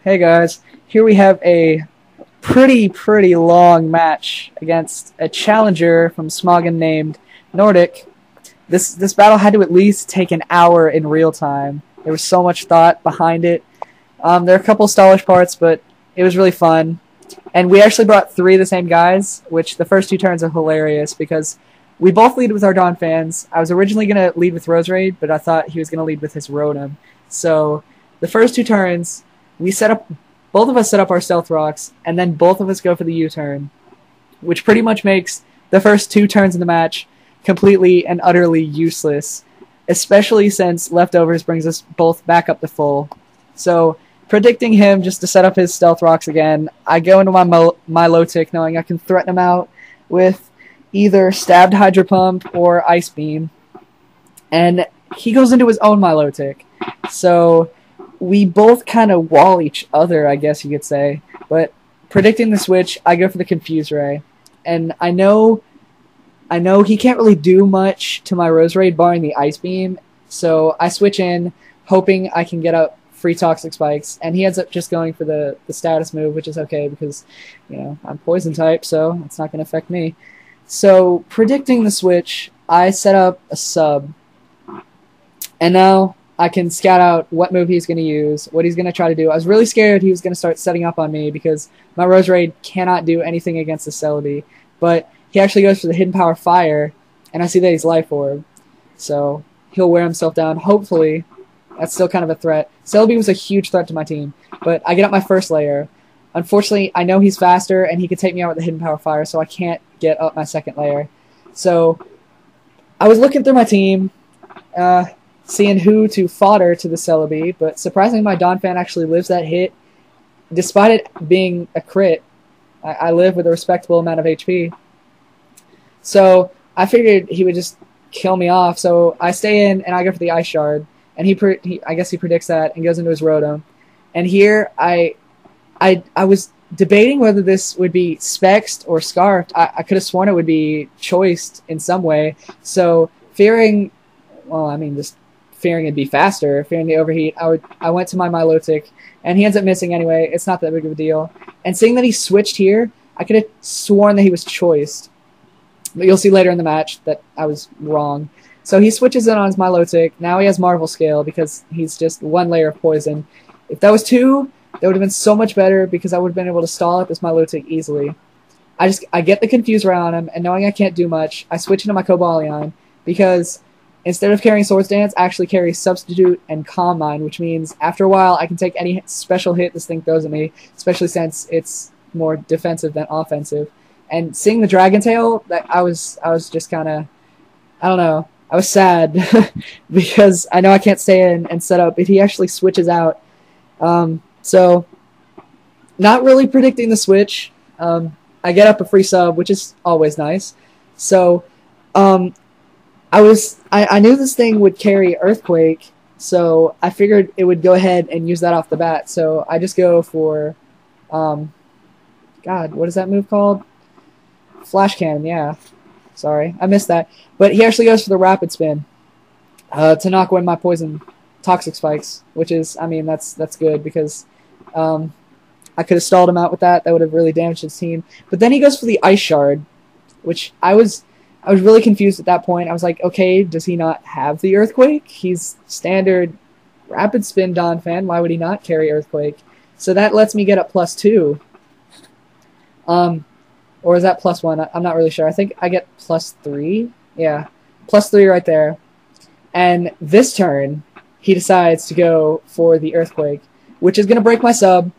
Hey guys, here we have a pretty long match against a challenger from Smoggen named Nordic. This battle had to at least take an hour in real time. There was so much thought behind it. There are a couple stallish parts, but it was really fun. And we actually brought three of the same guys, which the first two turns are hilarious because we both lead with our Dawn fans. I was originally going to lead with Rose Raid, but I thought he was going to lead with his Rotom. So the first two turns, both of us set up our Stealth Rocks, and then both of us go for the U-turn, which pretty much makes the first two turns in the match completely and utterly useless, especially since Leftovers brings us both back up to full. So, predicting him just to set up his Stealth Rocks again, I go into my low tick knowing I can threaten him out with either Stabbed Hydro Pump or Ice Beam, and he goes into his own Milotic. So we both kind of wall each other, I guess you could say. But predicting the switch, I go for the Confuse Ray. And I know he can't really do much to my Rose Raid barring the Ice Beam, so I switch in, hoping I can get up free Toxic Spikes, and he ends up just going for the status move, which is okay because, you know, I'm Poison type, so it's not going to affect me. So, predicting the switch, I set up a sub, and now I can scout out what move he's going to use, what he's going to try to do. I was really scared he was going to start setting up on me because my Rose Raid cannot do anything against the Celebi, but he actually goes for the Hidden Power Fire, and I see that he's Life Orb, so he'll wear himself down, hopefully. That's still kind of a threat. Celebi was a huge threat to my team, but I get up my first layer. Unfortunately, I know he's faster, and he can take me out with the Hidden Power Fire, so I can't get up my second layer. So I was looking through my team, seeing who to fodder to the Celebi, but surprisingly my Dawn fan actually lives that hit. Despite it being a crit, I live with a respectable amount of HP. So I figured he would just kill me off, so I stay in and I go for the Ice Shard. And I guess he predicts that and goes into his Rotom. And here I was debating whether this would be Spexed or Scarfed. I could have sworn it would be choiced in some way. So fearing, well, I mean, just fearing it'd be faster, fearing the overheat, I went to my Milotic, and he ends up missing anyway. It's not that big of a deal. And seeing that he switched here, I could have sworn that he was choiced. But you'll see later in the match that I was wrong. So he switches in on his Milotic. Now he has Marvel Scale because he's just one layer of poison. If that was two, that would have been so much better because I would have been able to stall up this Milotic easily. I get the Confuse Ray on him, and knowing I can't do much, I switch into my Cobalion because instead of carrying Swords Dance, I actually carry Substitute and Calm Mind, which means after a while I can take any special hit this thing throws at me, especially since it's more defensive than offensive. And seeing the Dragon Tail, I was just kind of, I don't know, I was sad because I know I can't stay in and set up, but he actually switches out. So, not really predicting the switch. I get up a free sub, which is always nice. So, I knew this thing would carry Earthquake, so I figured it would go ahead and use that off the bat. So I just go for, God, what is that move called? Flash Cannon, yeah. Sorry, I missed that. But he actually goes for the Rapid Spin to knock away my Poison Toxic Spikes, which is, I mean, that's good because I could have stalled him out with that. That would have really damaged his team. But then he goes for the Ice Shard, which I was really confused at that point. I was like, okay, does he not have the Earthquake? He's standard Rapid Spin Dawn fan. Why would he not carry Earthquake? So that lets me get up +2. Or is that +1? I'm not really sure. I think I get +3. Yeah, +3 right there. And this turn, he decides to go for the Earthquake, which is going to break my sub,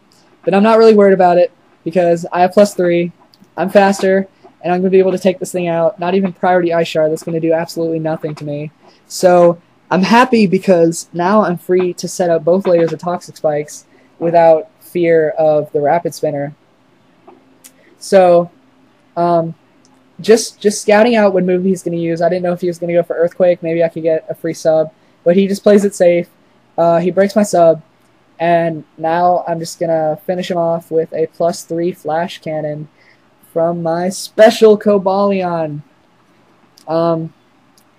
but I'm not really worried about it because I have +3. I'm faster, and I'm going to be able to take this thing out. Not even Priority Ice Shard. That's going to do absolutely nothing to me. So I'm happy because now I'm free to set up both layers of Toxic Spikes without fear of the Rapid Spinner. So just scouting out what move he's going to use. I didn't know if he was going to go for Earthquake. Maybe I could get a free sub. But he just plays it safe. He breaks my sub. And now I'm just going to finish him off with a +3 Flash Cannon from my special Cobalion.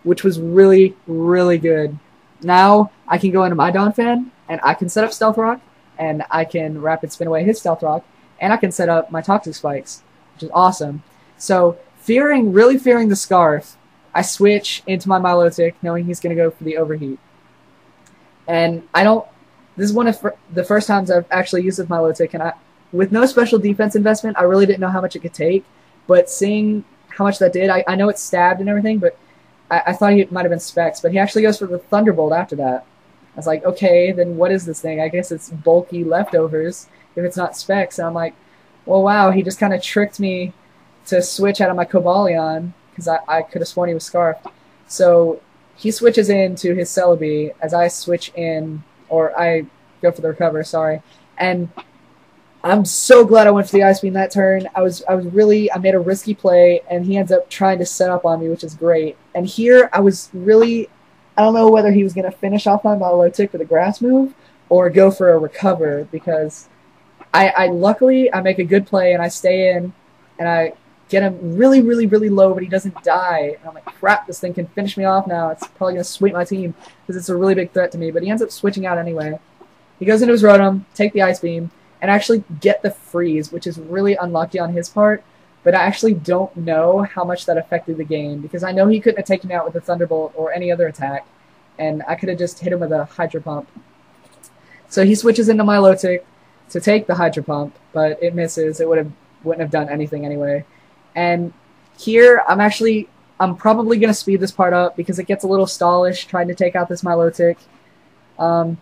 Which was really, really good. Now I can go into my Dawn Fan, and I can set up Stealth Rock, and I can rapid spin away his Stealth Rock, and I can set up my Toxic Spikes, which is awesome. So, really fearing the Scarf, I switch into my Milotic, knowing he's going to go for the Overheat. And this is one of the first times I've actually used this Milotic, and with no special defense investment, I really didn't know how much it could take, but seeing how much that did, I know it's stabbed and everything, but I thought he might have been Specs, but he actually goes for the Thunderbolt after that. I was like, okay, then what is this thing? I guess it's bulky leftovers if it's not Specs. And I'm like, well, wow, he just kind of tricked me to switch out of my Cobalion, because I could have sworn he was Scarfed. So he switches into his Celebi as I switch in, or I go for the Recover, sorry. And I'm so glad I went for the Ice Beam that turn. I made a risky play, and he ends up trying to set up on me, which is great. And here, I don't know whether he was going to finish off my Milotic with a Grass move, or go for a Recover, because luckily, I make a good play, and I stay in, and I get him really, really, really low, but he doesn't die. And I'm like, crap, this thing can finish me off now. It's probably going to sweep my team, because it's a really big threat to me. But he ends up switching out anyway. He goes into his Rotom, take the Ice Beam, and actually get the Freeze, which is really unlucky on his part, but I actually don't know how much that affected the game, because I know he couldn't have taken me out with a Thunderbolt or any other attack, and I could have just hit him with a Hydro Pump. So he switches into Milotic to take the Hydro Pump, but it misses. It wouldn't have done anything anyway. And here, I'm probably going to speed this part up, because it gets a little stallish trying to take out this Milotic. I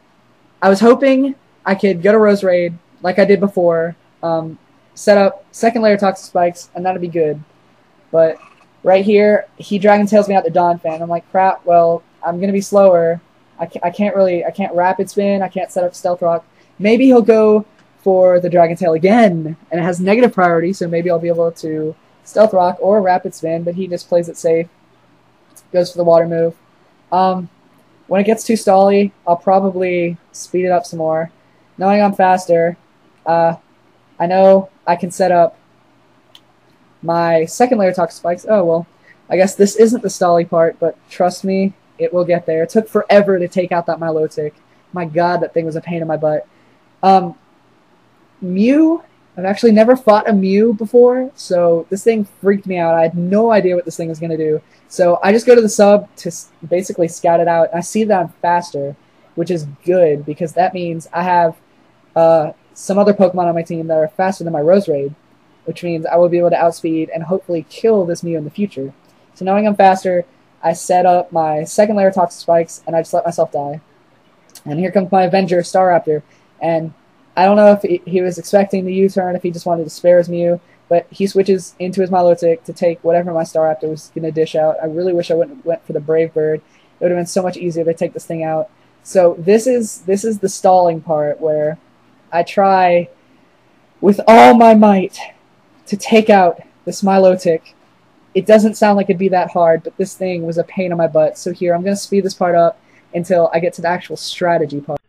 was hoping I could go to Rose Raid, like I did before, set up second layer Toxic Spikes, and that'd be good. But right here, he Dragon Tails me out to Donphan. I'm like, crap, well, I'm going to be slower. I can't Rapid Spin, I can't set up Stealth Rock. Maybe he'll go for the Dragon Tail again, and it has negative priority, so maybe I'll be able to Stealth Rock or Rapid Spin, but he just plays it safe. Goes for the Water move. When it gets too stally, I'll probably speed it up some more. Knowing I'm faster, I know I can set up my second layer Toxic Spikes. Oh, well, I guess this isn't the stally part, but trust me, it will get there. It took forever to take out that Milotic. My god, that thing was a pain in my butt. Mew, I've actually never fought a Mew before, so this thing freaked me out. I had no idea what this thing was going to do. So I just go to the sub to basically scout it out, and I see that I'm faster, which is good, because that means I have some other Pokemon on my team that are faster than my Rose Raid, which means I will be able to outspeed and hopefully kill this Mew in the future. So knowing I'm faster, I set up my second layer Toxic Spikes, and I just let myself die. And here comes my Avenger, Staraptor, and I don't know if he was expecting the U-turn, if he just wanted to spare his Mew, but he switches into his Milotic to take whatever my Staraptor was going to dish out. I really wish I went for the Brave Bird. It would have been so much easier to take this thing out. So this is the stalling part, where I try with all my might to take out this Milotic. It doesn't sound like it'd be that hard, but this thing was a pain in my butt. So here, I'm going to speed this part up until I get to the actual strategy part.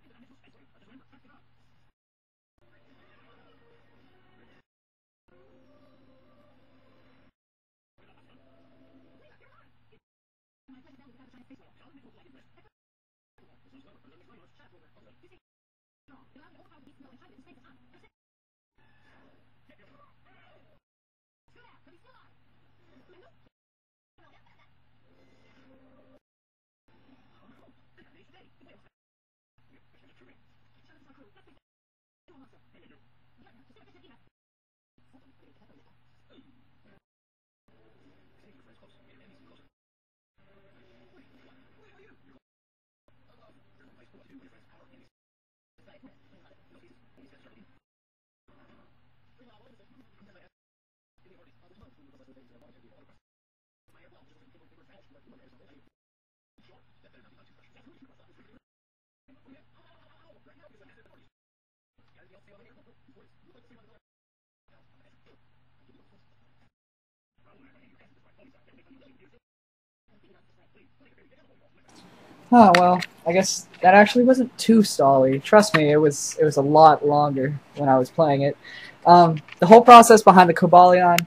Oh, well, I guess that actually wasn't too stally. Trust me, it was a lot longer when I was playing it. The whole process behind the Cobalion,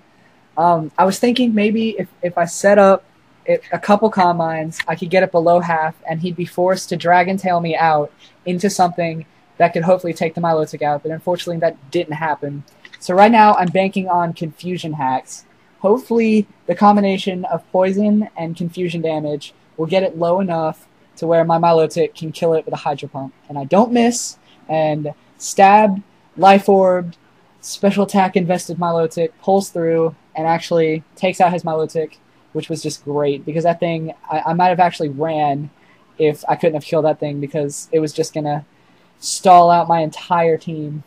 I was thinking maybe if I set up a couple Combines, I could get it below half, and he'd be forced to Dragon Tail me out into something that could hopefully take the Milotic out, but unfortunately that didn't happen. So right now I'm banking on confusion hacks. Hopefully the combination of poison and confusion damage will get it low enough to where my Milotic can kill it with a Hydro Pump. And I don't miss, and stabbed, life orbed, special attack invested Milotic pulls through and actually takes out his Milotic, which was just great, because that thing, I might have actually ran if I couldn't have killed that thing, because it was just going to stall out my entire team.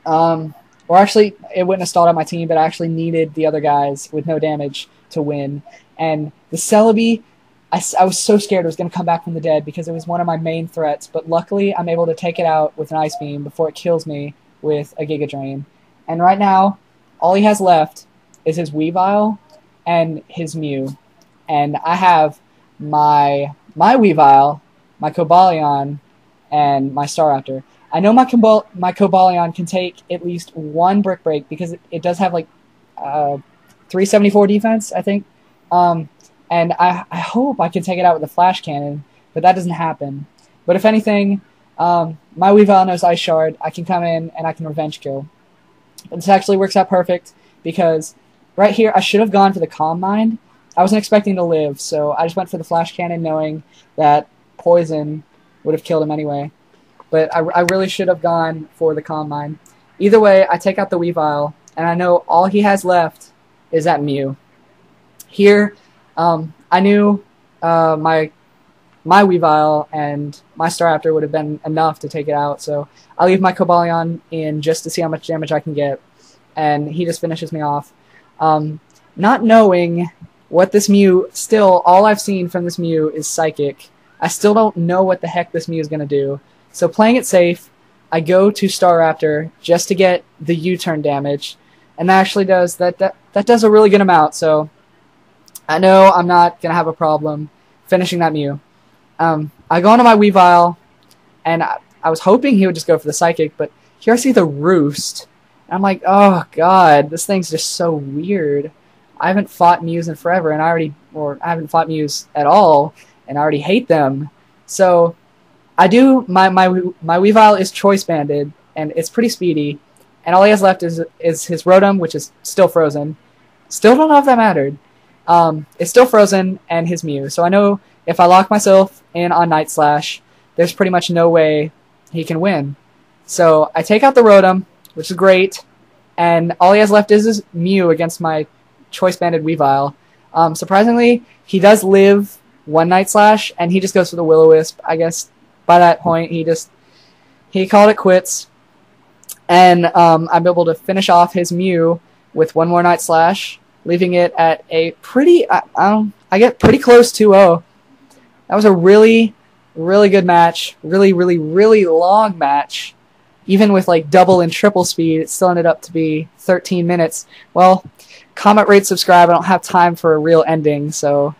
Or actually, it wouldn't have stalled out my team, but I actually needed the other guys with no damage to win. And the Celebi, I was so scared it was going to come back from the dead, because it was one of my main threats, but luckily I'm able to take it out with an Ice Beam before it kills me with a Giga Drain. And right now, all he has left is his Weavile and his Mew. And I have my Weavile, my Cobalion, and my Staraptor. I know my Cobalion can take at least one Brick Break, because it does have like 374 defense, I think. And I hope I can take it out with a Flash Cannon, but that doesn't happen. But if anything, my Weavile knows Ice Shard. I can come in and I can Revenge Kill. And this actually works out perfect, because right here I should have gone for the Calm Mind. I wasn't expecting to live, so I just went for the Flash Cannon knowing that Poison would have killed him anyway. But I really should have gone for the Calm Mind. Either way, I take out the Weavile, and I know all he has left is that Mew. Here, I knew my Weavile and my Staraptor would have been enough to take it out, so I leave my Cobalion in just to see how much damage I can get, and he just finishes me off. Not knowing what this Mew, still, all I've seen from this Mew is Psychic. I still don't know what the heck this Mew is going to do. So playing it safe, I go to Staraptor just to get the U-turn damage, and that actually does that does a really good amount, so I know I'm not going to have a problem finishing that Mew. I go into my Weavile, and I was hoping he would just go for the Psychic, but here I see the Roost. And I'm like, oh god, this thing's just so weird. I haven't fought Mews in forever, and I haven't fought Mews at all, and I already hate them. So I do, my Weavile is Choice Banded, and it's pretty speedy, and all he has left is his Rotom, which is still frozen. Still don't know if that mattered. It's still frozen, and his Mew. So I know if I lock myself in on Night Slash, there's pretty much no way he can win. So I take out the Rotom, which is great, and all he has left is his Mew against my Choice Banded Weavile. Surprisingly, he does live one Night Slash, and he just goes for the Will-O-Wisp. I guess by that point, he called it quits, and I'm able to finish off his Mew with one more Night Slash, leaving it at a pretty, I get pretty close 2-0. That was a really, really good match. Really, really, really long match. Even with like double and triple speed, it still ended up to be 13 minutes. Well, comment, rate, subscribe. I don't have time for a real ending, so